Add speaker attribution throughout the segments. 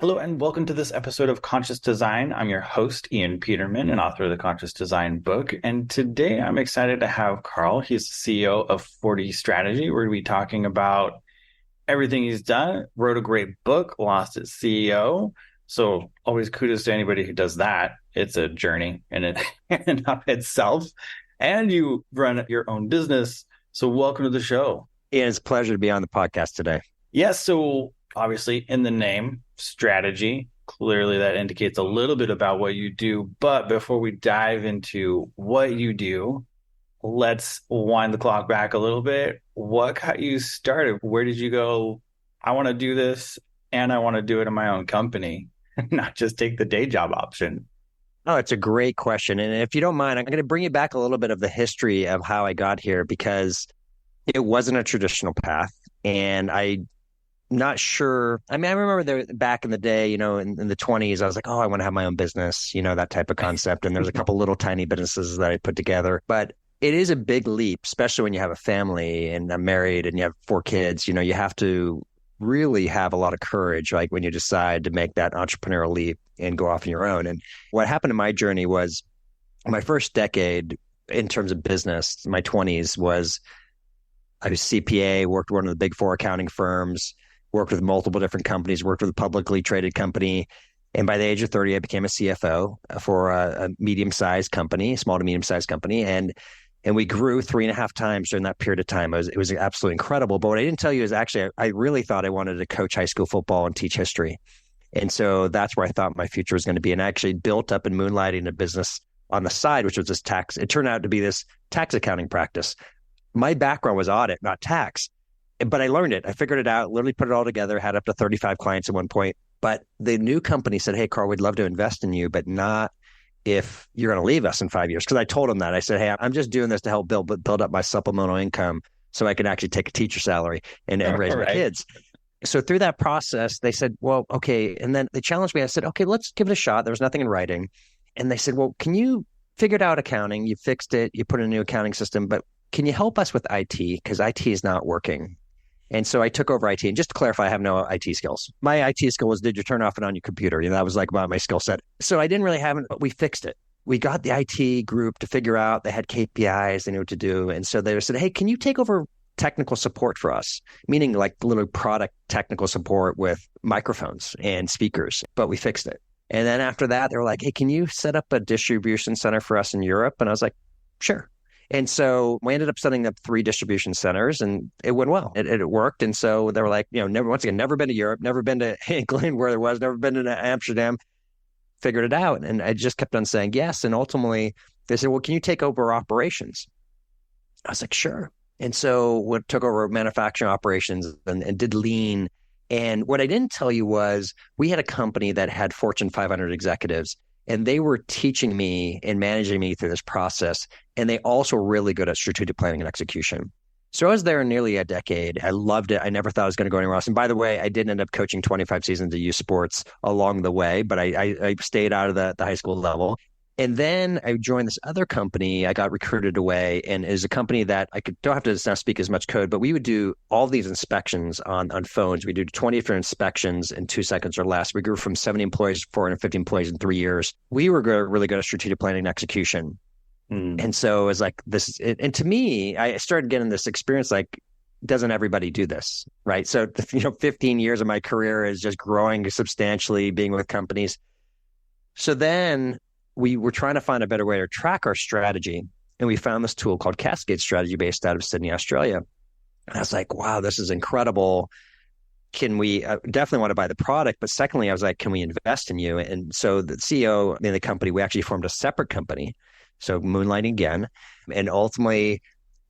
Speaker 1: Hello and welcome to this episode of Conscious Design. I'm your host, Ian Peterman, and author of the Conscious Design book. And today I'm excited to have Carl. He's the CEO of 40 Strategy. We're going to be talking about everything he's done, wrote a great book, lost its CEO. So always kudos to anybody who does that. It's a journey in and of itself. And you run your own business. So welcome to the show.
Speaker 2: It's a pleasure to be on the podcast today.
Speaker 1: Yes, so obviously in the name, strategy, clearly that indicates a little bit about what you do. But before we dive into what you do, let's wind the clock back a little bit. What got you started? Where did you go? I want to do this and I want to do it in my own company, not just take the day job option.
Speaker 2: Oh, it's a great question. And if you don't mind, I'm going to bring you back a little bit of the history of how I got here because it wasn't a traditional path. And I'm not sure. I mean, I remember there back in the day, in the 20s, I was like, oh, I want to have my own business, that type of concept. And there's a couple little tiny businesses that I put together. But it is a big leap, especially when you have a family and I'm married and you have 4 kids. You have to really have a lot of courage, like when you decide to make that entrepreneurial leap and go off on your own. And what happened in my journey was my first decade in terms of business, my 20s was I was CPA, worked with one of the big 4 accounting firms, worked with multiple different companies, worked with a publicly traded company. And by the age of 30, I became a CFO for a medium-sized company, small to medium-sized company. And we grew 3.5 times during that period of time. It was absolutely incredible. But what I didn't tell you is actually, I really thought I wanted to coach high school football and teach history. And so that's where I thought my future was going to be. And I actually built up and moonlighting a business on the side, which was this tax. It turned out to be this tax accounting practice. My background was audit, not tax. But I learned it. I figured it out, literally put it all together, had up to 35 clients at one point. But the new company said, hey, Carl, we'd love to invest in you, but not if you're going to leave us in 5 years. Because I told them that. I said, hey, I'm just doing this to help build up my supplemental income so I can actually take a teacher salary and raise my kids. So through that process, they said, well, okay. And then they challenged me. I said, okay, let's give it a shot. There was nothing in writing. And they said, well, can you figure out accounting? You fixed it. You put in a new accounting system, but can you help us with IT? Because IT is not working. And so I took over IT. And just to clarify, I have no IT skills. My IT skill was, did you turn off and on your computer? That was like about my skill set. So I didn't really have it, but we fixed it. We got the IT group to figure out, they had KPIs, they knew what to do. And so they said, hey, can you take over technical support for us? Meaning like little product technical support with microphones and speakers, but we fixed it. And then after that, they were like, hey, can you set up a distribution center for us in Europe? And I was like, sure. And so we ended up setting up 3 distribution centers and it went well. It worked. And so they were like, never been to Europe, never been to England where there was, never been to Amsterdam, figured it out. And I just kept on saying yes. And ultimately they said, well, can you take over operations? I was like, sure. And so we took over manufacturing operations and did lean. And what I didn't tell you was we had a company that had Fortune 500 executives. And they were teaching me and managing me through this process. And they also were really good at strategic planning and execution. So I was there nearly a decade. I loved it. I never thought I was going to go anywhere else. And by the way, I did end up coaching 25 seasons of youth sports along the way, but I stayed out of the high school level. And then I joined this other company. I got recruited away, and it was a company that don't have to now speak as much code, but we would do all these inspections on phones. We do 20 different inspections in 2 seconds or less. We grew from 70 employees to 450 employees in 3 years. We were really good at strategic planning and execution. And so it was like this. And to me, I started getting this experience like, doesn't everybody do this, right? So, 15 years of my career is just growing substantially, being with companies. So then we were trying to find a better way to track our strategy. And we found this tool called Cascade Strategy based out of Sydney, Australia. And I was like, wow, this is incredible. Can we definitely want to buy the product? But secondly, I was like, can we invest in you? And so the CEO in the company, we actually formed a separate company. So moonlighting again. And ultimately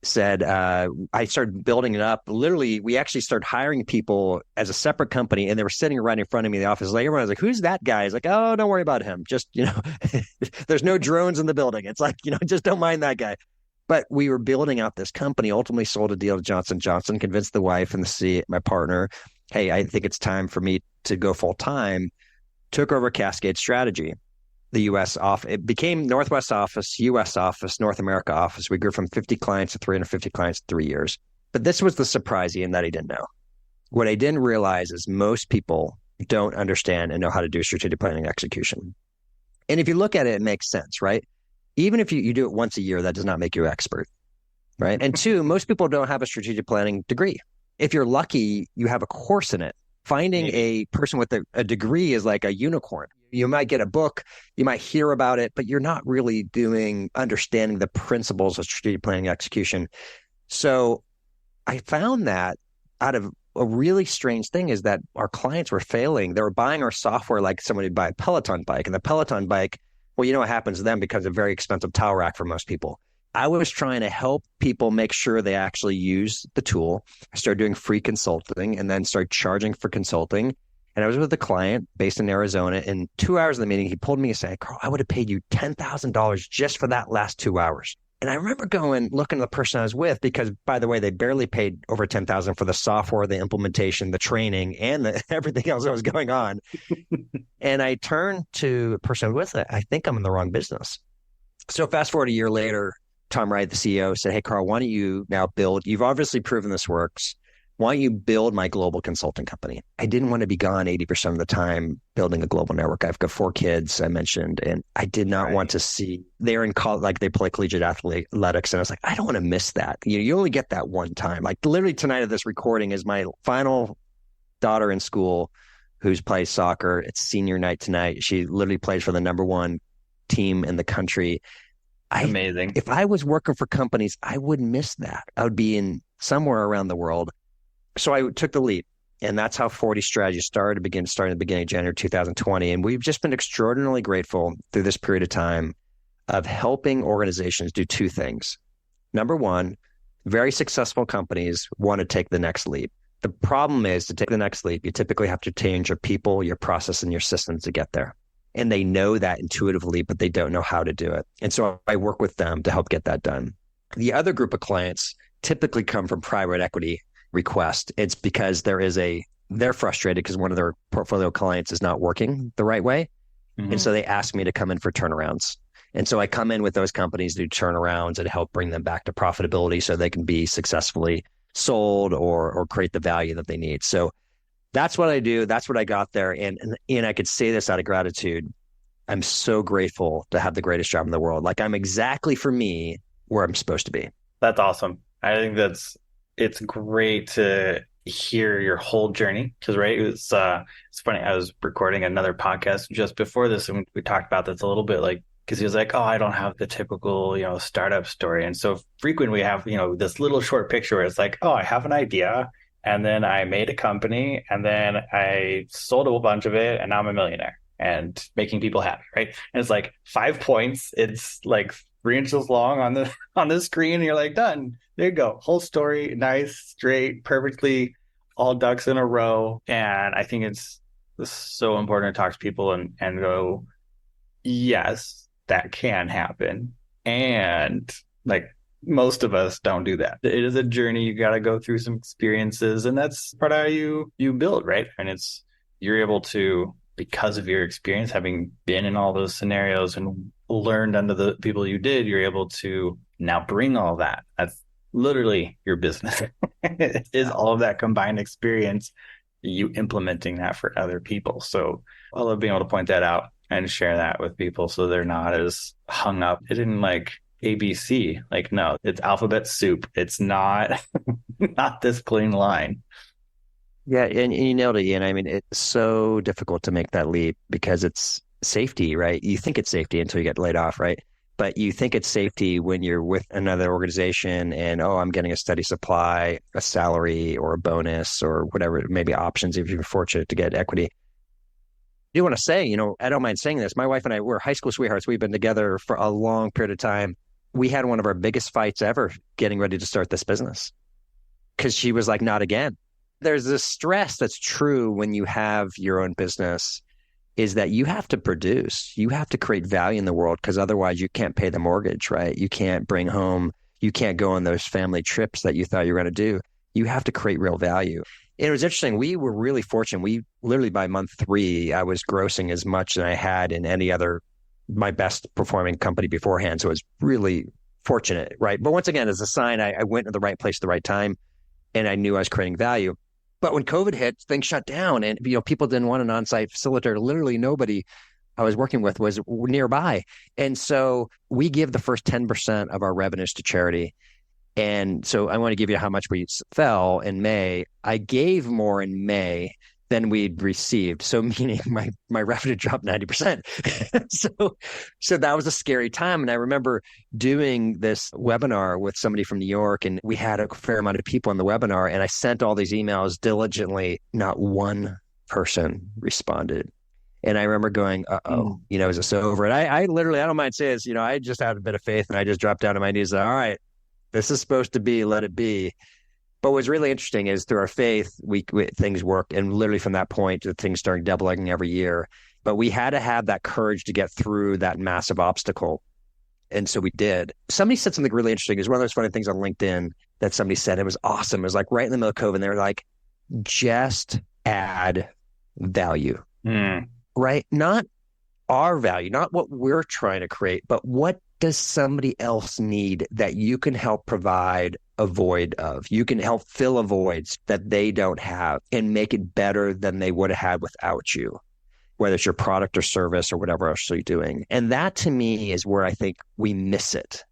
Speaker 2: said, I started building it up. Literally, we actually started hiring people as a separate company, and they were sitting right in front of me in the office. Like everyone was like, who's that guy? He's like, oh, don't worry about him. Just, there's no drones in the building. It's like, just don't mind that guy. But we were building out this company, ultimately sold a deal to Johnson & Johnson, convinced the wife and my partner, hey, I think it's time for me to go full time, took over Cascade Strategy. The U.S. office. It became Northwest office, U.S. office, North America office. We grew from 50 clients to 350 clients in 3 years. But this was the surprise, Ian, that I didn't know. What I didn't realize is most people don't understand and know how to do strategic planning execution. And if you look at it, it makes sense, right? Even if you do it once a year, that does not make you an expert, right? And two, most people don't have a strategic planning degree. If you're lucky, you have a course in it. Finding
Speaker 1: Maybe.
Speaker 2: a person with a degree is like a unicorn. You might get a book, you might hear about it, but you're not really understanding the principles of strategic planning execution. So I found that out of a really strange thing is that our clients were failing. They were buying our software like somebody would buy a Peloton bike. And the Peloton bike, well, you know what happens to them because of a very expensive towel rack for most people. I was trying to help people make sure they actually use the tool. I started doing free consulting and then started charging for consulting. And I was with a client based in Arizona. In 2 hours of the meeting, he pulled me aside, Carl, I would have paid you $10,000 just for that last 2 hours. And I remember looking at the person I was with, because by the way, they barely paid over 10,000 for the software, the implementation, the training, and everything else that was going on. And I turned to the person I was with, I think I'm in the wrong business. So fast forward a year later, Tom Wright, the CEO, said, hey, Carl, why don't you now you've obviously proven this works. Why don't you build my global consulting company? I didn't want to be gone 80% of the time building a global network. I've got 4 kids, I mentioned, and I did not want to see, they're in college, like they play collegiate athletics. And I was like, I don't want to miss that. You only get that one time. Like literally tonight of this recording is my final daughter in school who's plays soccer. It's senior night tonight. She literally plays for the #1 team in the country.
Speaker 1: Amazing.
Speaker 2: If I was working for companies, I would miss that. I would be in somewhere around the world. So I took the leap, and that's how 40 Strategy starting at the beginning of January 2020. And we've just been extraordinarily grateful through this period of time of helping organizations do 2 things. Number one, very successful companies want to take the next leap. The problem is, to take the next leap, you typically have to change your people, your process, and your systems to get there. And they know that intuitively, but they don't know how to do it. And so I work with them to help get that done. The other group of clients typically come from private equity request. It's because they're frustrated because one of their portfolio clients is not working the right way. Mm-hmm. And so they ask me to come in for turnarounds. And so I come in with those companies, do turnarounds and help bring them back to profitability so they can be successfully sold or create the value that they need. So that's what I do. That's what I got there. And I could say this out of gratitude. I'm so grateful to have the greatest job in the world. Like I'm exactly for me where I'm supposed to be.
Speaker 1: That's awesome. I think it's great to hear your whole journey because, right, it's funny. I was recording another podcast just before this, and we talked about this a little bit, like, because he was like, oh, I don't have the typical, startup story. And so frequently we have, this little short picture where it's like, oh, I have an idea, and then I made a company, and then I sold a bunch of it, and now I'm a millionaire and making people happy, right? And it's like 5 points. It's like 3 inches long on the screen, and you're like, done. There you go. Whole story, nice, straight, perfectly, all ducks in a row. And I think it's so important to talk to people and go, yes, that can happen. And like most of us don't do that. It is a journey. You got to go through some experiences, and that's part of how you build, right? And you're able to, because of your experience, having been in all those scenarios and learned under the people you did, you're able to now bring all that. That's literally your business. It is all of that combined experience, you implementing that for other people. So I love being able to point that out and share that with people so they're not as hung up. It didn't like ABC. Like, no, it's alphabet soup. It's not not this clean line.
Speaker 2: Yeah, and you nailed it, Ian. I mean, it's so difficult to make that leap because it's safety, right? You think it's safety until you get laid off, right? But you think it's safety when you're with another organization and, oh, I'm getting a steady supply, a salary or a bonus or whatever, maybe options if you're fortunate to get equity. I do want to say, I don't mind saying this. My wife and I, we're high school sweethearts. We've been together for a long period of time. We had one of our biggest fights ever getting ready to start this business because she was like, not again. There's this stress that's true when you have your own business is that you have to produce, you have to create value in the world because otherwise you can't pay the mortgage, right? You can't bring home, you can't go on those family trips that you thought you were going to do. You have to create real value. And it was interesting. We were really fortunate. We literally by month 3, I was grossing as much as I had in any other, my best performing company beforehand. So it was really fortunate, right? But once again, as a sign, I went to the right place at the right time and I knew I was creating value. But when COVID hit, things shut down and, people didn't want an on-site facilitator. Literally nobody I was working with was nearby. And so we give the first 10% of our revenues to charity. And so I want to give you how much we fell in May. I gave more in May than we'd received. So meaning my revenue dropped 90%. So that was a scary time. And I remember doing this webinar with somebody from New York, and we had a fair amount of people on the webinar, and I sent all these emails diligently. Not one person responded. And I remember going, is this over? And I literally, I don't mind saying this, I just had a bit of faith and I just dropped down to my knees. All right, this is supposed to be, let it be. But what's really interesting is through our faith, we things work. And literally from that point, the things started doubling every year. But we had to have that courage to get through that massive obstacle. And so we did. Somebody said something really interesting. It's one of those funny things on LinkedIn that somebody said. It was awesome. It was like right in the middle of COVID. And they were like, just add value. Right? Not our value, not what we're trying to create, but what does somebody else need that you can help provide a void of? You can help fill a voids that they don't have and make it better than they would have had without you, whether it's your product or service or whatever else you're doing. And that to me is where I think we miss it.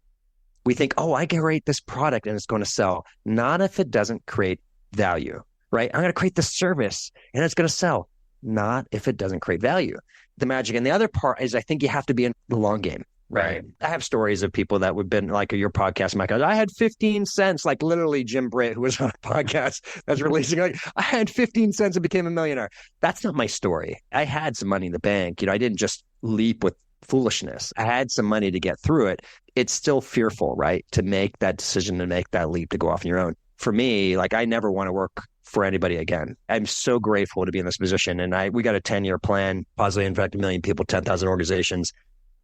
Speaker 2: We think, I can create this product and it's going to sell. Not if it doesn't create value, right? I'm going to create this service and it's going to sell. Not if it doesn't create value. The magic. And the other part is I think you have to be in the long game. Right. I have stories of people that would have been like your podcast, Mike. I had 15 cents, like literally Jim Britt, who was on a podcast that's releasing, like, I had 15 cents and became a millionaire. That's not my story. I had some money in the bank. I didn't just leap with foolishness. I had some money to get through it. It's still fearful, right? To make that decision, to make that leap, to go off on your own. For me, like, I never want to work for anybody again. I'm so grateful to be in this position. And we got a 10-year plan, positively impact 1 million people, 10,000 organizations,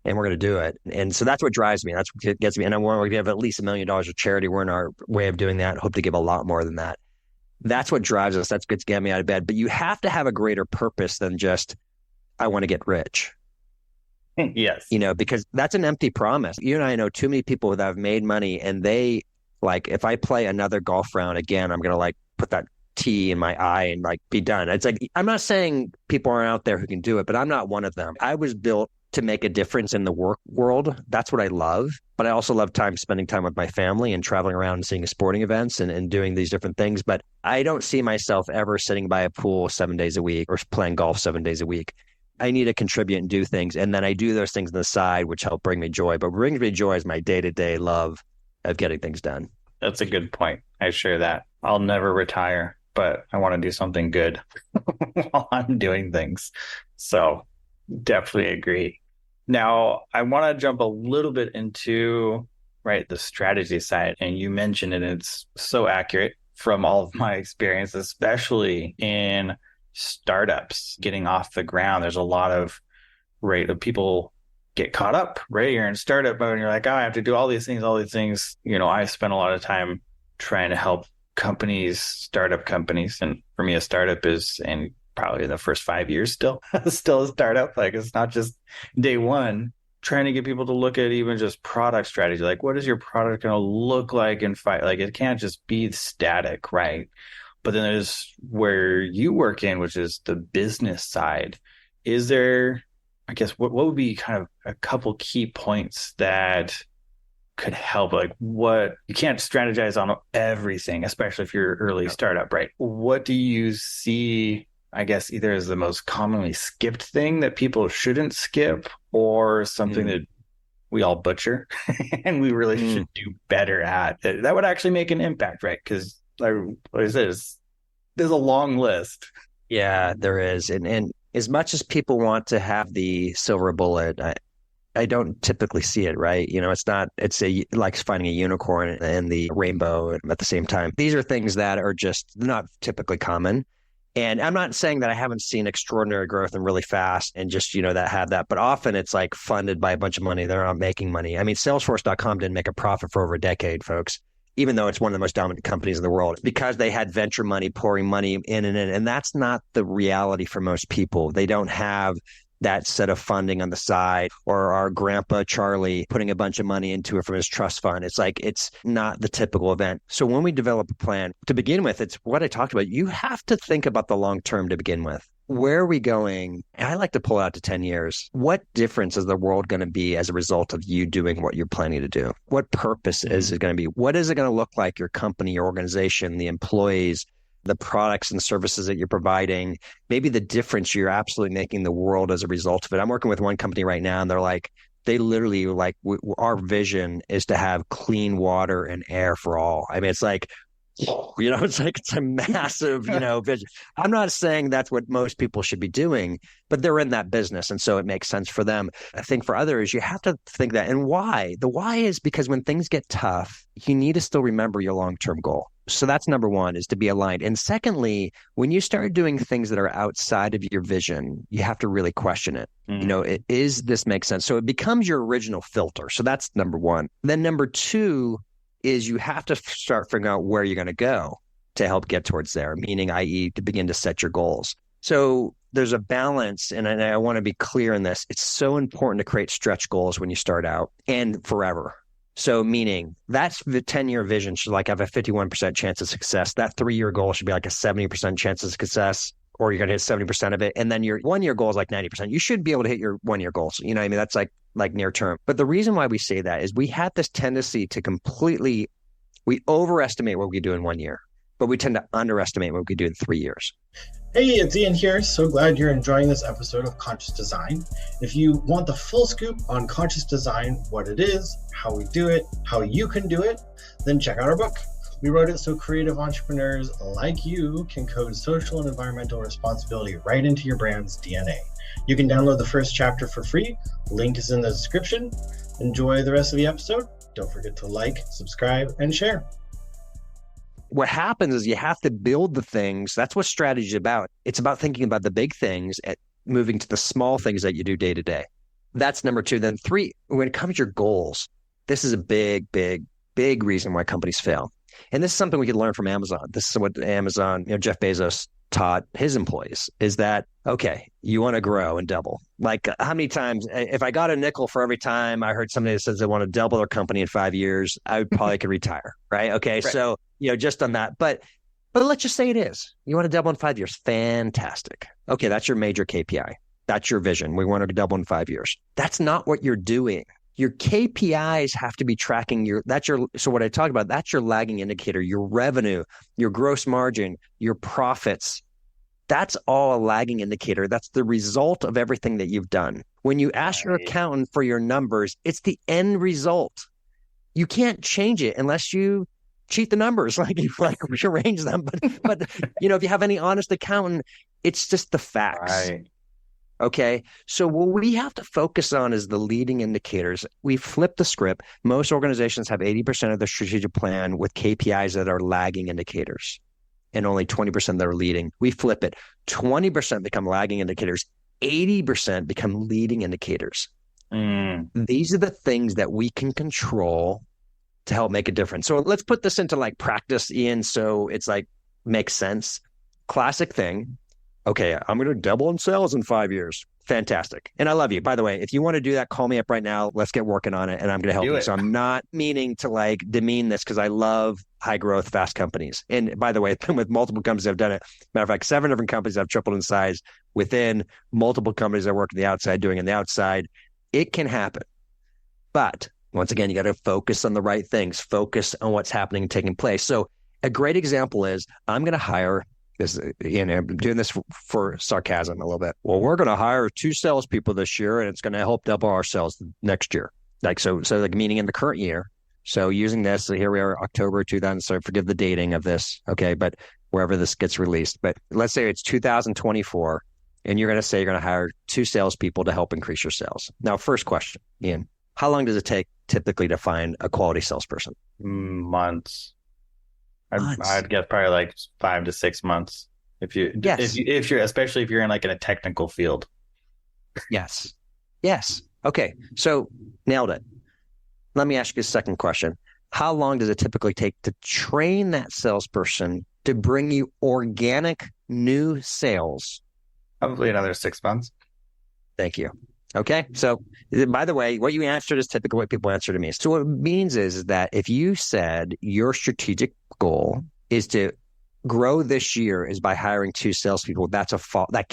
Speaker 2: and we're going to do it. And so that's what drives me. That's what gets me. And I want to give at least $1 million of charity. We're in our way of doing that. Hope to give a lot more than that. That's what drives us. That's what's getting me out of bed. But you have to have a greater purpose than just, I want to get rich.
Speaker 1: Yes.
Speaker 2: Because that's an empty promise. You and I know too many people that have made money, and they, like, if I play another golf round again, I'm going to like put that T in my eye and like be done. It's like, I'm not saying people aren't out there who can do it, but I'm not one of them. I was built to make a difference in the work world. That's what I love. But I also love spending time with my family and traveling around and seeing sporting events and doing these different things. But I don't see myself ever sitting by a pool 7 days a week or playing golf 7 days a week. I need to contribute and do things. And then I do those things on the side, which help bring me joy. But what brings me joy is my day-to-day love of getting things done.
Speaker 1: That's a good point. I share that. I'll never retire, but I want to do something good while I'm doing things. So definitely agree. Now, I want to jump a little bit into, the strategy side. And you mentioned it, and it's so accurate from all of my experience, especially in startups getting off the ground. There's a lot of people get caught up, right? You're in startup mode and you're like, I have to do all these things. I spent a lot of time trying to help startup companies. And for me, a startup is, and probably in the first 5 years still a startup. Like, it's not just day one. Trying to get people to look at even just product strategy. Like, what is your product going to look like in five? Like, it can't just be static, right? But then there's where you work in, which is the business side. Is there, I guess, what would be kind of a couple key points that could help? Like, what, you can't strategize on everything, especially if you're early startup, right? What do you see, I guess, either as the most commonly skipped thing that people shouldn't skip, or something that we all butcher and we really should do better at that would actually make an impact, right? Because like I said, there's a long list.
Speaker 2: Yeah, there is. And as much as people want to have the silver bullet, I don't typically see it, right? It's like finding a unicorn and the rainbow at the same time. These are things that are just not typically common. And I'm not saying that I haven't seen extraordinary growth and really fast and just, that have that, but often it's like funded by a bunch of money. They're not making money. I mean, Salesforce.com didn't make a profit for over a decade, folks, even though it's one of the most dominant companies in the world, because they had venture money pouring money in. And that's not the reality for most people. They don't have that set of funding on the side, or our grandpa Charlie putting a bunch of money into it from his trust fund. It's like, it's not the typical event. So when we develop a plan to begin with, it's what I talked about. You have to think about the long term to begin with. Where are we going? And I like to pull out to 10 years. What difference is the world going to be as a result of you doing what you're planning to do? What purpose is it going to be? What is it going to look like, your company, your organization, the employees, the products and services that you're providing, maybe the difference you're absolutely making in the world as a result of it? I'm working with one company right now, and they're like, they literally like, our vision is to have clean water and air for all. I mean, it's like, it's like, it's a massive, vision. I'm not saying that's what most people should be doing, but they're in that business. And so it makes sense for them. I think for others, you have to think that. And why? The why is because when things get tough, you need to still remember your long-term goal. So that's number one, is to be aligned. And secondly, when you start doing things that are outside of your vision, you have to really question it. Is this make sense? So it becomes your original filter. So that's number one. Then number two is you have to start figuring out where you're going to go to help get towards there, meaning, i.e., to begin to set your goals. So there's a balance, and I want to be clear in this. It's so important to create stretch goals when you start out and forever. So meaning that's the 10-year vision should like have a 51% chance of success. That 3-year goal should be like a 70% chance of success, or you're going to hit 70% of it. And then your 1-year goal is like 90%. You should be able to hit your 1-year goals. You know what I mean? That's like near term. But the reason why we say that is we have this tendency to we overestimate what we do in 1 year, but we tend to underestimate what we do in 3 years.
Speaker 3: Hey, it's Ian here. So glad you're enjoying this episode of Conscious Design. If you want the full scoop on conscious design, what it is, how we do it, how you can do it, then check out our book. We wrote it so creative entrepreneurs like you can code social and environmental responsibility right into your brand's DNA. You can download the first chapter for free. Link is in the description. Enjoy the rest of the episode. Don't forget to like, subscribe, and share.
Speaker 2: What happens is you have to build the things. That's what strategy is about. It's about thinking about the big things and moving to the small things that you do day to day. That's number two. Then three, when it comes to your goals, this is a big, big, big reason why companies fail. And this is something we could learn from Amazon. This is what Amazon, Jeff Bezos taught his employees, is that, okay, you want to grow and double. Like, how many times, if I got a nickel for every time I heard somebody that says they want to double their company in 5 years, I would probably could retire, right? Okay, right. So, just on that. But let's just say it is. You want to double in 5 years. Fantastic. Okay, that's your major KPI. That's your vision. We want to double in 5 years. That's not what you're doing. Your KPIs have to be tracking so what I talked about, that's your lagging indicator, your revenue, your gross margin, your profits. That's all a lagging indicator. That's the result of everything that you've done. When you ask your accountant for your numbers, it's the end result. You can't change it unless you cheat the numbers, like you rearrange them. But if you have any honest accountant, it's just the facts.
Speaker 1: Right.
Speaker 2: Okay. So what we have to focus on is the leading indicators. We flip the script. Most organizations have 80% of their strategic plan with KPIs that are lagging indicators and only 20% that are leading. We flip it. 20% become lagging indicators. 80% become leading indicators. These are the things that we can control to help make a difference. So let's put this into like practice, Ian. So it's like, makes sense. Classic thing. Okay, I'm going to double in sales in 5 years. Fantastic. And I love you. By the way, if you want to do that, call me up right now. Let's get working on it, and I'm going to help you. So I'm not meaning to like demean this, because I love high growth, fast companies. And by the way, I've been with multiple companies I've done it. Matter of fact, 7 different companies I've tripled in size within multiple companies I work on the outside, doing on the outside. It can happen. But once again, you got to focus on the right things, focus on what's happening and taking place. So a great example is I'm going to hire this, I'm doing this for sarcasm a little bit. Well, we're going to hire 2 salespeople this year, and it's going to help double our sales next year. So like meaning in the current year. So using this, so here we are, October 2000. So forgive the dating of this. Okay. But wherever this gets released, but let's say it's 2024, and you're going to say you're going to hire 2 salespeople to help increase your sales. Now, first question, Ian, how long does it take typically to find a quality salesperson?
Speaker 1: Months. I'd guess probably like 5 to 6 months. If you're especially if you're in like in a technical field.
Speaker 2: Yes. Okay. So nailed it. Let me ask you a second question. How long does it typically take to train that salesperson to bring you organic new sales?
Speaker 1: Probably another 6 months.
Speaker 2: Thank you. Okay. So, by the way, what you answered is typically what people answer to me. So, what it means is that if you said your strategic goal is to grow this year is by hiring 2 salespeople, that's a fault. That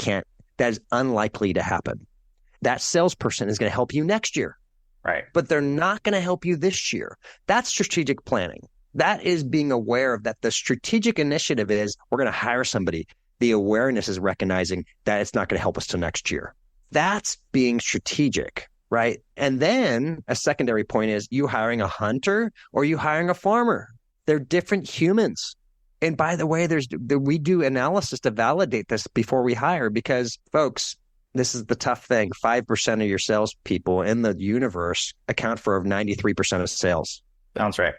Speaker 2: is unlikely to happen. That salesperson is going to help you next year,
Speaker 1: Right.
Speaker 2: but they're not going to help you this year. That's strategic planning. That is being aware of that. The strategic initiative is we're going to hire somebody. The awareness is recognizing that it's not going to help us till next year. That's being strategic, right? And then a secondary point is you hiring a hunter or you hiring a farmer. They're different humans. And by the way, we do analysis to validate this before we hire because, folks, this is the tough thing. 5% of your salespeople in the universe account for 93% of sales.
Speaker 1: Sounds right.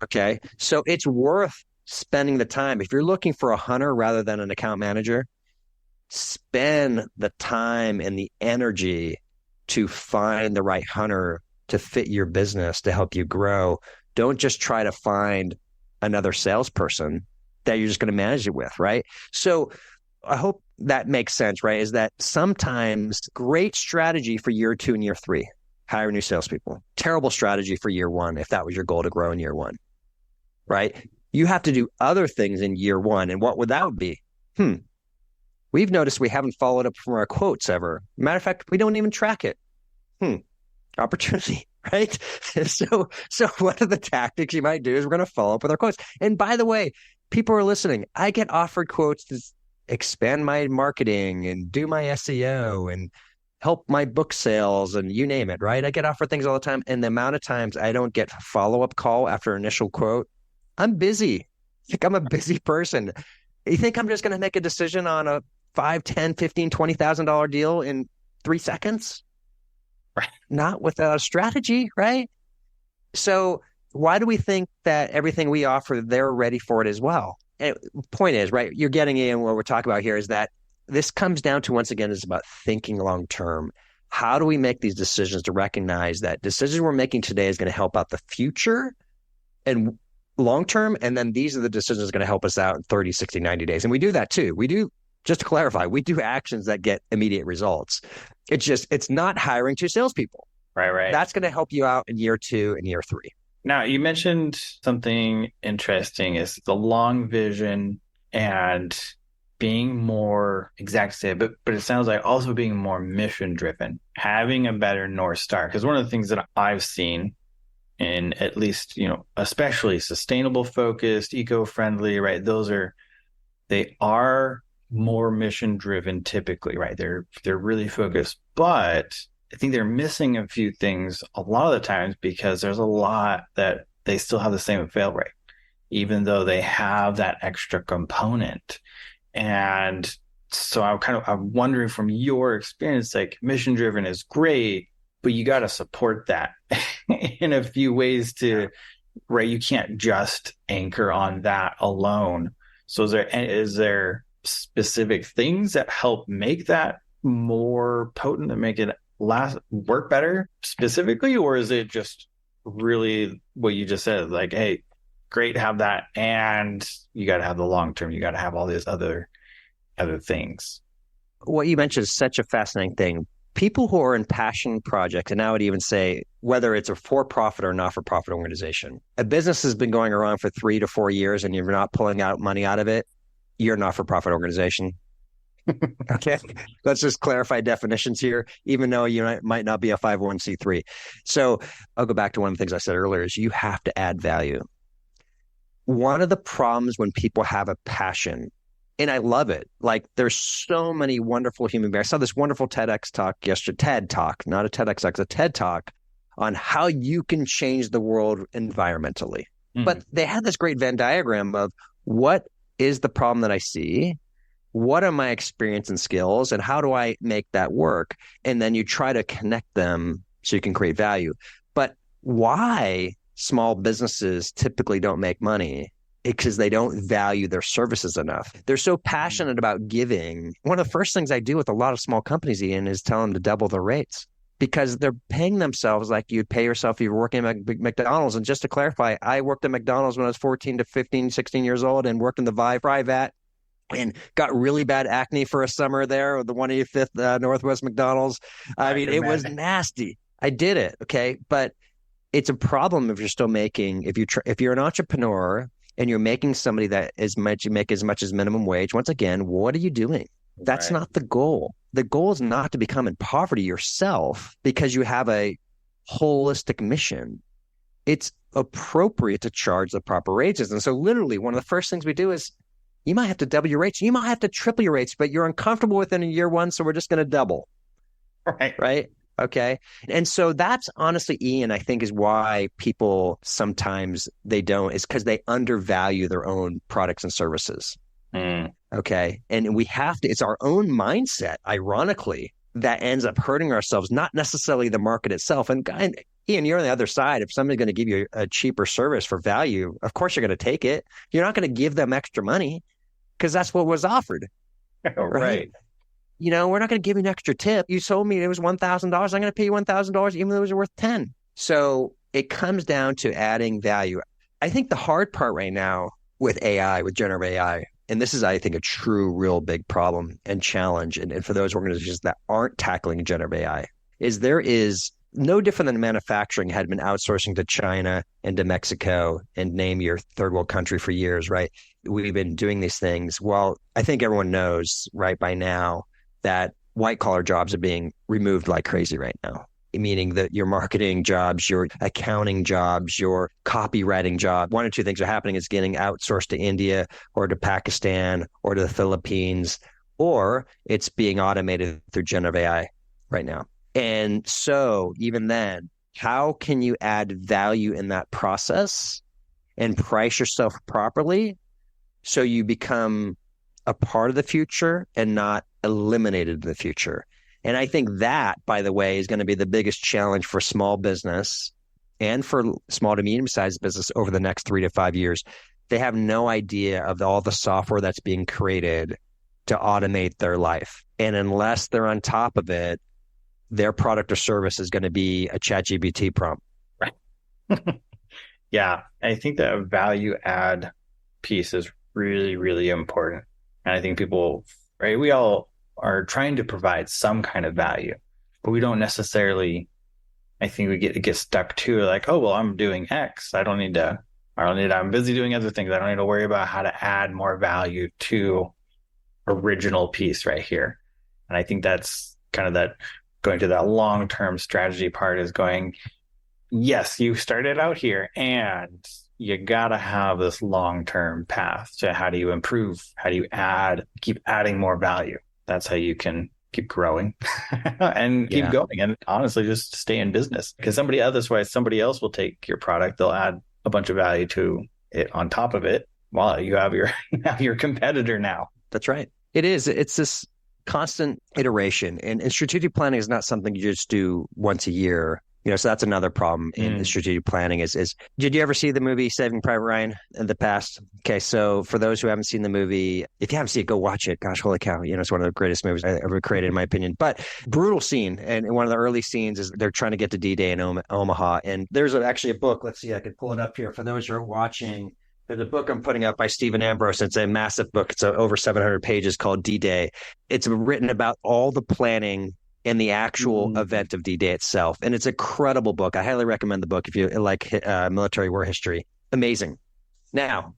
Speaker 2: Okay. So it's worth spending the time. If you're looking for a hunter rather than an account manager, spend the time and the energy to find the right hunter to fit your business to help you grow. Don't just try to find another salesperson that you're just going to manage it with, right? So I hope that makes sense, right? Is that sometimes great strategy for year 2 and year 3, hire new salespeople. Terrible strategy for year 1 if that was your goal to grow in year 1, right? You have to do other things in year 1. And what would that be? We've noticed we haven't followed up from our quotes ever. Matter of fact, we don't even track it. Opportunity, right? So one of the tactics you might do is we're going to follow up with our quotes. And by the way, people are listening. I get offered quotes to expand my marketing and do my SEO and help my book sales and you name it, right? I get offered things all the time. And the amount of times I don't get a follow-up call after initial quote, I'm busy. I think I'm a busy person. You think I'm just going to make a decision on a $5, $10, $15, $20,000 deal in 3 seconds?
Speaker 1: Right.
Speaker 2: Not without a strategy, right? So why do we think that everything we offer, they're ready for it as well? And point is, right, you're getting in what we're talking about here is that this comes down to, once again, is about thinking long term. How do we make these decisions to recognize that decisions we're making today is going to help out the future and long term? And then these are the decisions that are going to help us out in 30, 60, 90 days. And we do that too. We do, just to clarify, we do actions that get immediate results. It's not hiring 2 salespeople.
Speaker 1: Right.
Speaker 2: That's going to help you out in year 2 and year 3.
Speaker 1: Now, you mentioned something interesting is the long vision and being more but it sounds like also being more mission driven, having a better North Star. Because one of the things that I've seen in at least, especially sustainable focused, eco-friendly, right? They are more mission driven typically, right? They're really focused, but I think they're missing a few things a lot of the times because there's a lot that they still have the same fail rate, even though they have that extra component. And so I'm wondering from your experience, like mission driven is great, but you got to support that in a few ways right? You can't just anchor on that alone. So is there specific things that help make that more potent and make it work better specifically, or is it just really what you just said, like, hey, great to have that, and you got to have the long term, you got to have all these other things?
Speaker 2: What you mentioned is such a fascinating thing. People who are in passion projects, and I would even say whether it's a for-profit or not-for-profit organization, a business has been going around for 3 to 4 years and you're not pulling out money out of it, you're a not-for-profit organization. Okay, let's just clarify definitions here, even though you might not be a 501c3. So I'll go back to one of the things I said earlier is you have to add value. One of the problems when people have a passion, and I love it, like there's so many wonderful human beings. I saw this wonderful TEDx talk yesterday, TED Talk, not a TEDx, a TED Talk on how you can change the world environmentally. Mm-hmm. But they had this great Venn diagram of what is the problem that I see? What are my experience and skills, and how do I make that work? And then you try to connect them so you can create value. But why small businesses typically don't make money? Because they don't value their services enough. They're so passionate about giving. One of the first things I do with a lot of small companies, Ian, is tell them to double their rates because they're paying themselves like you'd pay yourself if you were working at McDonald's. And just to clarify, I worked at McDonald's when I was 14 to 15, 16 years old and worked in the fry vat and got really bad acne for a summer there at the 185th Northwest McDonald's. I mean, it was nasty. I did it. Okay. But it's a problem if you're still making, if you're an entrepreneur and you're making somebody that you make as much as minimum wage. Once again, what are you doing? That's
Speaker 1: Right.
Speaker 2: not the goal. The goal is not to become in poverty yourself because you have a holistic mission. It's appropriate to charge the proper wages. And so literally one of the first things we do is you might have to double your rates. You might have to triple your rates, but you're uncomfortable within a year one. So we're just going to double.
Speaker 1: Right.
Speaker 2: Right. Okay. And so that's honestly, Ian, I think is why people sometimes they don't, is because they undervalue their own products and services.
Speaker 1: Mm.
Speaker 2: Okay. And we have to, it's our own mindset, ironically, that ends up hurting ourselves, not necessarily the market itself. And Ian, you're on the other side. If somebody's going to give you a cheaper service for value, of course you're going to take it. You're not going to give them extra money because that's what was offered.
Speaker 1: Right.
Speaker 2: You know, we're not going to give you an extra tip. You told me it was $1,000. I'm going to pay you $1,000, even though it was worth 10. So it comes down to adding value. I think the hard part right now with AI, with generative AI, and this is, I think, a true, real big problem and challenge. And for those organizations that aren't tackling generative AI, is there is no different than manufacturing had been outsourcing to China and to Mexico and name your third world country for years, right? We've been doing these things. Well, I think everyone knows, right, by now that white collar jobs are being removed like crazy right now, meaning that your marketing jobs, your accounting jobs, your copywriting job, one or two things are happening. It's getting outsourced to India or to Pakistan or to the Philippines, or it's being automated through generative AI right now. And so even then, how can you add value in that process and price yourself properly so you become a part of the future and not eliminated in the future? And I think that, by the way, is going to be the biggest challenge for small business and for small to medium-sized business over the next 3 to 5 years. They have no idea of all the software that's being created to automate their life. And unless they're on top of it, their product or service is going to be a ChatGPT prompt.
Speaker 1: Right. Yeah. I think that value add piece is really, really important. And I think people, right, we all are trying to provide some kind of value, but we don't necessarily, I think we get stuck to like, oh, well, I'm doing X. I'm busy doing other things. I don't need to worry about how to add more value to original piece right here. And I think that's kind of that going to that long-term strategy part is going, yes, you started out here and you got to have this long-term path to how do you improve? How do you keep adding more value? That's how you can keep growing and keep going. And honestly, just stay in business because somebody else will take your product. They'll add a bunch of value to it on top of it. Well, you have your competitor now.
Speaker 2: That's right. It is. It's this constant iteration, and strategic planning is not something you just do once a year. You know, so that's another problem in strategic planning is did you ever see the movie Saving Private Ryan in the past? Okay, so for those who haven't seen the movie, if you haven't seen it, go watch it. Gosh, holy cow. You know, it's one of the greatest movies I ever created, in my opinion. But brutal scene. And one of the early scenes is they're trying to get to D-Day in Omaha. And there's actually a book. Let's see, I could pull it up here for those who are watching. There's a book I'm putting up by Stephen Ambrose. It's a massive book. It's over 700 pages called D-Day. It's written about all the planning and the actual event of D-Day itself. And it's a credible book. I highly recommend the book if you like military war history. Amazing. Now,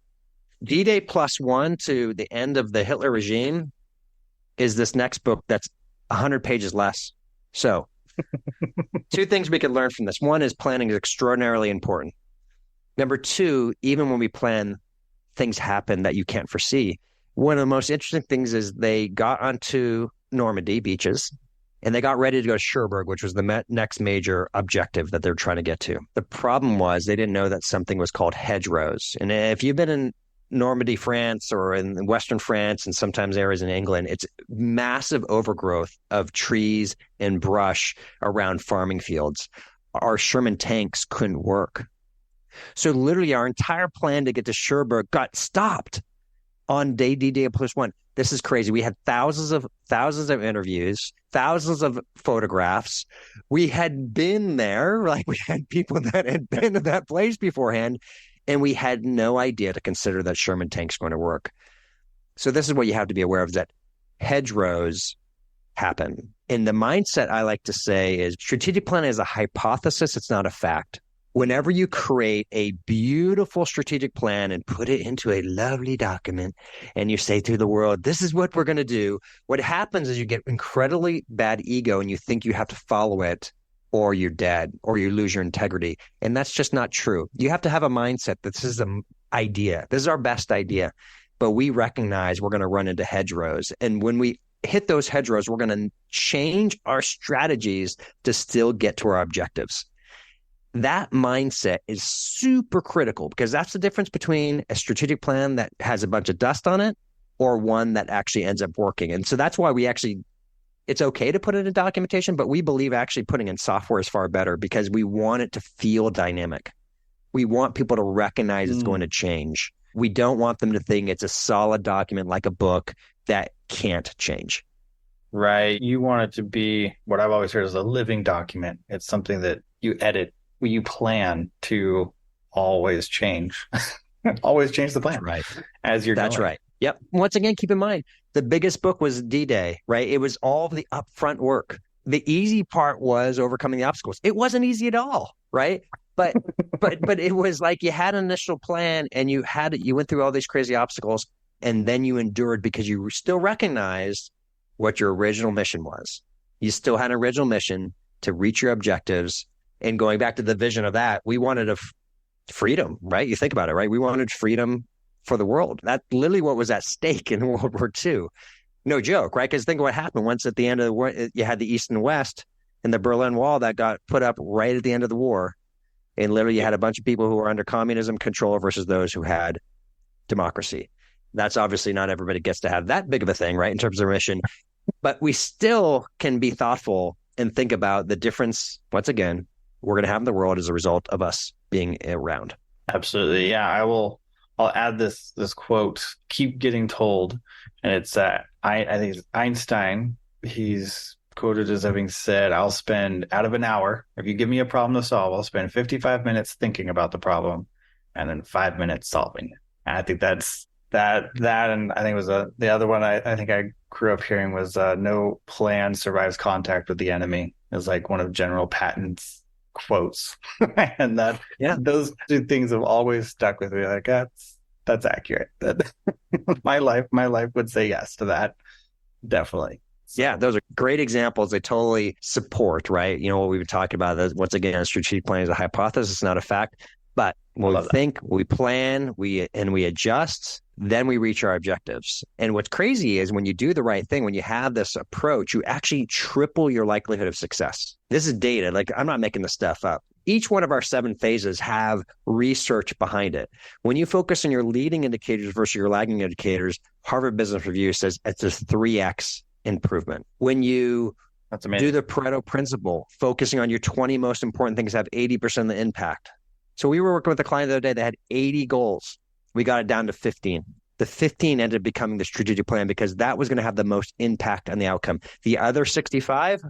Speaker 2: D-Day +1 to the end of the Hitler regime is this next book that's 100 pages less. So two things we could learn from this. One is planning is extraordinarily important. Number two, even when we plan, things happen that you can't foresee. One of the most interesting things is they got onto Normandy beaches and they got ready to go to Cherbourg, which was the next major objective that they're trying to get to. The problem was they didn't know that something was called hedgerows. And if you've been in Normandy, France, or in Western France, and sometimes areas in England, it's massive overgrowth of trees and brush around farming fields. Our Sherman tanks couldn't work. So literally our entire plan to get to Cherbourg got stopped on D-Day +1. This is crazy. We had thousands of interviews, thousands of photographs. We had been there, like we had people that had been to that place beforehand, and we had no idea to consider that Sherman tank's going to work. So this is what you have to be aware of, is that hedgerows happen. And the mindset I like to say is strategic planning is a hypothesis. It's not a fact. Whenever you create a beautiful strategic plan and put it into a lovely document and you say to the world, this is what we're going to do, what happens is you get incredibly bad ego and you think you have to follow it or you're dead or you lose your integrity. And that's just not true. You have to have a mindset that this is an idea. This is our best idea. But we recognize we're going to run into hedgerows. And when we hit those hedgerows, we're going to change our strategies to still get to our objectives. That mindset is super critical because that's the difference between a strategic plan that has a bunch of dust on it or one that actually ends up working. And so that's why it's okay to put it in documentation, but we believe actually putting in software is far better because we want it to feel dynamic. We want people to recognize it's going to change. We don't want them to think it's a solid document like a book that can't change.
Speaker 1: Right. You want it to be what I've always heard is a living document. It's something that you edit. You plan to always change, always change the plan.
Speaker 2: Right.
Speaker 1: As you're
Speaker 2: That's
Speaker 1: going.
Speaker 2: right. Yep. Once again, keep in mind, the biggest book was D-Day, right? It was all the upfront work. The easy part was overcoming the obstacles. It wasn't easy at all, right? But it was like you had an initial plan and you went through all these crazy obstacles and then you endured because you still recognized what your original mission was. You still had an original mission to reach your objectives. And going back to the vision of that, we wanted freedom, right? You think about it, right? We wanted freedom for the world. That's literally what was at stake in World War II. No joke, right? Because think of what happened once at the end of the war, you had the East and West and the Berlin Wall that got put up right at the end of the war. And literally you had a bunch of people who were under communism control versus those who had democracy. That's obviously not everybody gets to have that big of a thing, right? In terms of mission, but we still can be thoughtful and think about the difference. Once again, we're going to have in the world as a result of us being around.
Speaker 1: Absolutely. Yeah. I'll add this quote, keep getting told. And it's I think it's Einstein. He's quoted as having said, I'll spend out of an hour. If you give me a problem to solve, I'll spend 55 minutes thinking about the problem and then 5 minutes solving it. And I think that's that. And I think it was the other one I think I grew up hearing was no plan survives contact with the enemy. It was like one of General Patton's quotes. And those two things have always stuck with me. Like that's accurate. my life would say yes to that. Definitely. So.
Speaker 2: Yeah, those are great examples. They totally support, right? You know, what we've been talking about. Once again, strategic planning is a hypothesis, not a fact. But when we think, we plan, we adjust, then we reach our objectives. And what's crazy is when you do the right thing, when you have this approach, you actually triple your likelihood of success. This is data. Like, I'm not making this stuff up. Each one of our 7 phases have research behind it. When you focus on your leading indicators versus your lagging indicators, Harvard Business Review says it's a 3x improvement. When you do the Pareto principle, focusing on your 20 most important things have 80% of the impact. So we were working with a client the other day that had 80 goals. We got it down to 15. The 15 ended up becoming the strategic plan because that was going to have the most impact on the outcome. The other 65,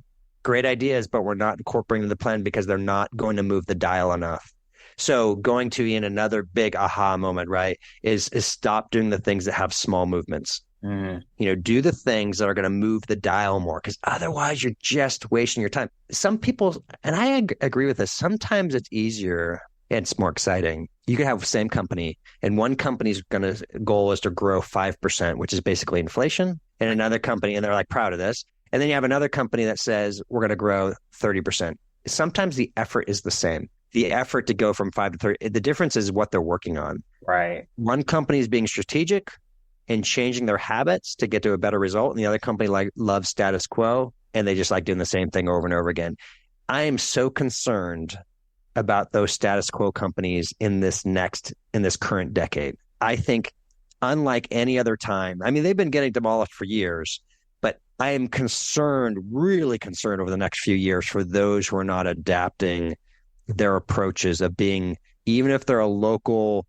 Speaker 2: great ideas, but we're not incorporating the plan because they're not going to move the dial enough. So going to Ian, another big aha moment, right, is stop doing the things that have small movements. You know, do the things that are going to move the dial more, because otherwise you're just wasting your time. Some people, and I agree with this, sometimes it's easier and it's more exciting. You could have the same company and one company's goal is to grow 5%, which is basically inflation, and another company, and they're like proud of this. And then you have another company that says we're going to grow 30%. Sometimes the effort is the same. The effort to go from 5 to 30, the difference is what they're working on.
Speaker 1: Right.
Speaker 2: One company is being strategic and changing their habits to get to a better result. And the other company loves status quo and they just like doing the same thing over and over again. I am so concerned about those status quo companies in this current decade. I think unlike any other time, I mean, they've been getting demolished for years, but I am really concerned over the next few years for those who are not adapting their approaches of being, even if they're a local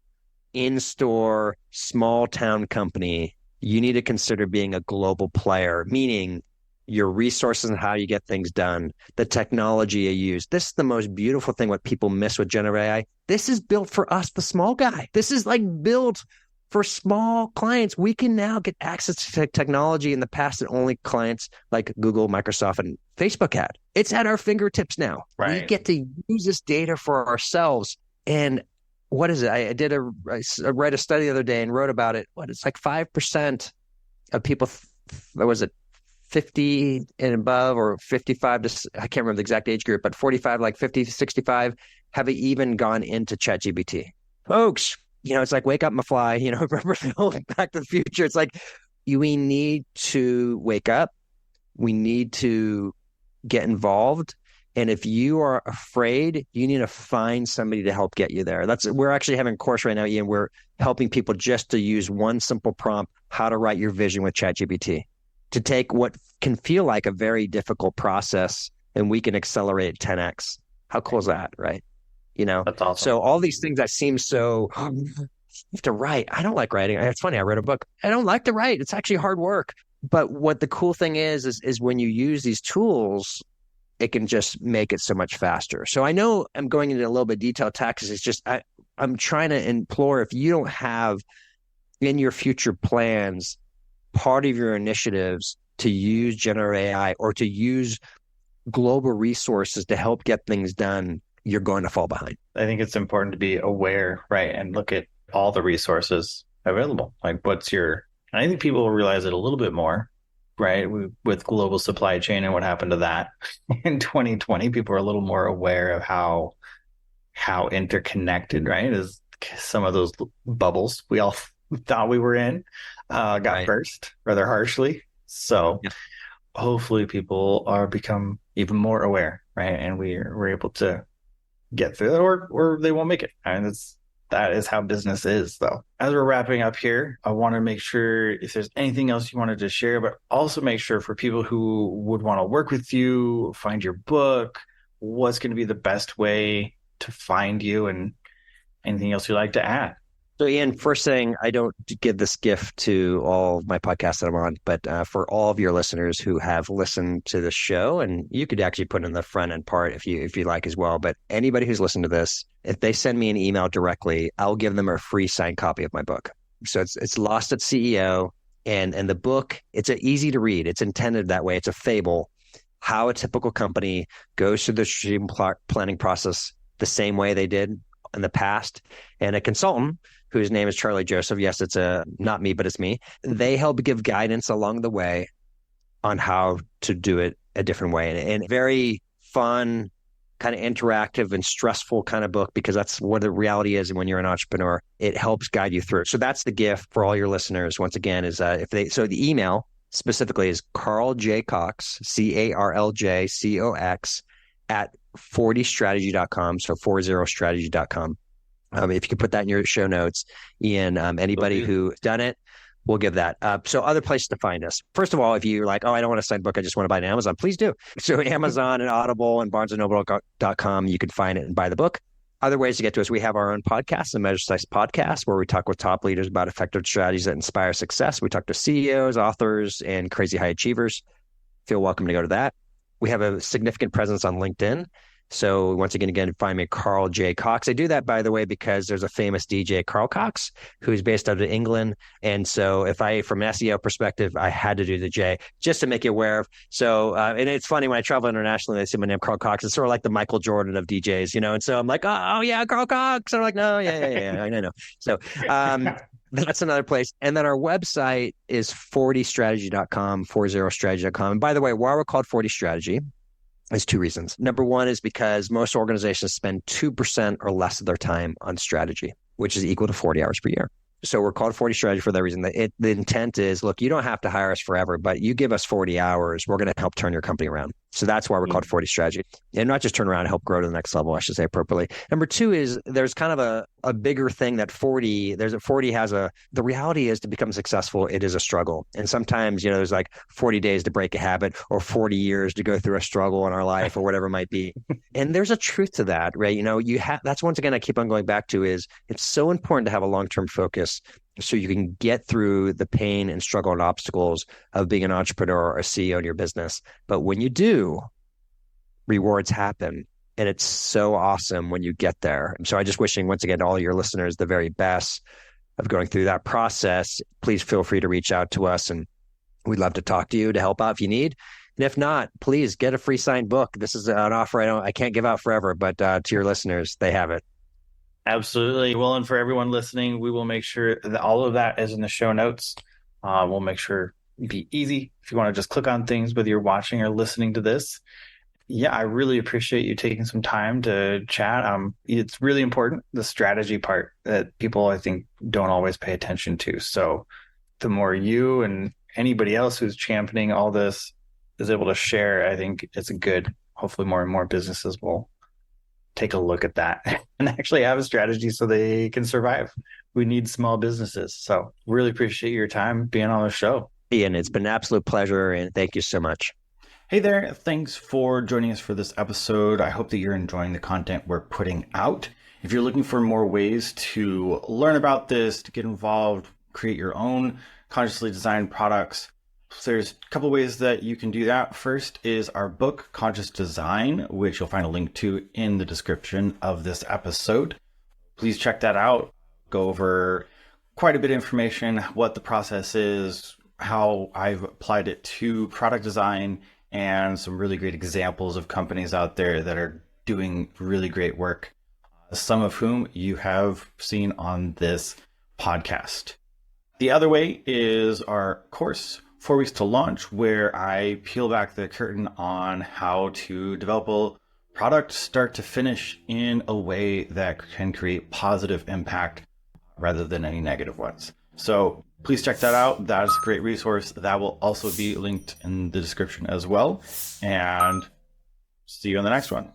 Speaker 2: in-store, small town company, you need to consider being a global player, meaning your resources and how you get things done, the technology you use. This is the most beautiful thing, what people miss with generative AI. This is built for us, the small guy. This is like built For small clients, we can now get access to technology in the past that only clients like Google, Microsoft, and Facebook had. It's at our fingertips now. We
Speaker 1: Right.
Speaker 2: get to use this data for ourselves. And what is it? I read a study the other day and wrote about it. It's like 5% of people, what was it, 50 and above, or 55 to, I can't remember the exact age group, but 45, like 50 to 65, have even gone into ChatGPT. Folks, it's like wake up, McFly, remember Back to the Future. It's like we need to wake up. We need to get involved. And if you are afraid, you need to find somebody to help get you there. We're actually having a course right now, Ian. We're helping people just to use one simple prompt, how to write your vision with ChatGPT, to take what can feel like a very difficult process and we can accelerate 10x. How cool is that, right?
Speaker 1: That's awesome.
Speaker 2: So all these things that seem so, you have to write. I don't like writing. It's funny. I read a book. I don't like to write. It's actually hard work. But what the cool thing is when you use these tools, it can just make it so much faster. So I know I'm going into a little bit detailed taxes. It's just, I'm trying to implore, if you don't have in your future plans, part of your initiatives to use generative AI or to use global resources to help get things done, you're going to fall behind.
Speaker 1: I think it's important to be aware, right? And look at all the resources available. Like and I think people will realize it a little bit more, right? With global supply chain and what happened to that in 2020, people are a little more aware of how interconnected, right? As some of those bubbles we all thought we were in got burst rather harshly. So hopefully people become even more aware, right? And we're able to get through it, or they won't make it. And that is how business is, though. As we're wrapping up here, I want to make sure if there's anything else you wanted to share, but also make sure for people who would want to work with you, find your book, what's going to be the best way to find you, and anything else you'd like to add.
Speaker 2: So Ian, first thing, I don't give this gift to all of my podcasts that I'm on, but for all of your listeners who have listened to the show, and you could actually put in the front end part if you like as well, but anybody who's listened to this, if they send me an email directly, I'll give them a free signed copy of my book. So it's Lost at CEO, and the book, it's easy to read. It's intended that way. It's a fable, how a typical company goes through the strategic planning process the same way they did in the past, and a consultant whose name is Charlie Joseph. Yes, it's not me, but it's me. They help give guidance along the way on how to do it a different way. And very fun, kind of interactive and stressful kind of book, because that's what the reality is. And when you're an entrepreneur, it helps guide you through it. So that's the gift for all your listeners. Once again, is so the email specifically is Carl J. Cox, CarlJCox at 40strategy.com. So 40strategy.com. If you could put that in your show notes, Ian, anybody who's done it, we'll give that. So other places to find us. First of all, if you're like, oh, I don't want a signed book, I just want to buy it on Amazon, please do. So Amazon and Audible and BarnesandNoble.com, you can find it and buy the book. Other ways to get to us, we have our own podcast, the Measure Success Podcast, where we talk with top leaders about effective strategies that inspire success. We talk to CEOs, authors, and crazy high achievers. Feel welcome to go to that. We have a significant presence on LinkedIn. So once again, find me Carl J. Cox. I do that, by the way, because there's a famous DJ, Carl Cox, who's based out of England. And so from an SEO perspective, I had to do the J just to make you aware of. So, and it's funny, when I travel internationally, they say my name, Carl Cox. It's sort of like the Michael Jordan of DJs, And so I'm like, oh yeah, Carl Cox. And I'm like, no, yeah, I know. So that's another place. And then our website is 40strategy.com, 40strategy.com. And by the way, why we're called 40 Strategy, there's two reasons. Number one is because most organizations spend 2% or less of their time on strategy, which is equal to 40 hours per year. So we're called 40 Strategy for that reason. The intent is, look, you don't have to hire us forever, but you give us 40 hours, we're going to help turn your company around. So that's why we're called 40 Strategy. And not just turn around and help grow to the next level, I should say appropriately. Number two is there's kind of a bigger thing that 40 has the reality is, to become successful, it is a struggle. And sometimes, there's like 40 days to break a habit, or 40 years to go through a struggle in our life, or whatever it might be. And there's a truth to that, right? That's once again, I keep on going back to, is it's so important to have a long-term focus so you can get through the pain and struggle and obstacles of being an entrepreneur or a CEO in your business. But when you do, rewards happen. And it's so awesome when you get there. So I just wishing, once again, to all your listeners the very best. of going through that process, please feel free to reach out to us, and we'd love to talk to you to help out if you need. And if not, please get a free signed book. This is an offer I can't give out forever, but to your listeners, they have it.
Speaker 1: Absolutely. Well, and for everyone listening, we will make sure that all of that is in the show notes. We'll make sure it'd be easy if you want to just click on things, whether you're watching or listening to this. Yeah, I really appreciate you taking some time to chat. It's really important, the strategy part that people, I think, don't always pay attention to. So the more you and anybody else who's championing all this is able to share, I think it's a good, hopefully more and more businesses will take a look at that and actually have a strategy so they can survive. We need small businesses. So really appreciate your time being on the show.
Speaker 2: Ian, it's been an absolute pleasure, and thank you so much.
Speaker 1: Hey there. Thanks for joining us for this episode. I hope that you're enjoying the content we're putting out. If you're looking for more ways to learn about this, to get involved, create your own consciously designed products, there's a couple ways that you can do that. First is our book, Conscious Design, which you'll find a link to in the description of this episode. Please check that out. Go over quite a bit of information, what the process is, how I've applied it to product design, and some really great examples of companies out there that are doing really great work, some of whom you have seen on this podcast. The other way is our course, 4 Weeks to Launch, where I peel back the curtain on how to develop a product start to finish in a way that can create positive impact rather than any negative ones. So please check that out. That is a great resource. That will also be linked in the description as well. And see you on the next one.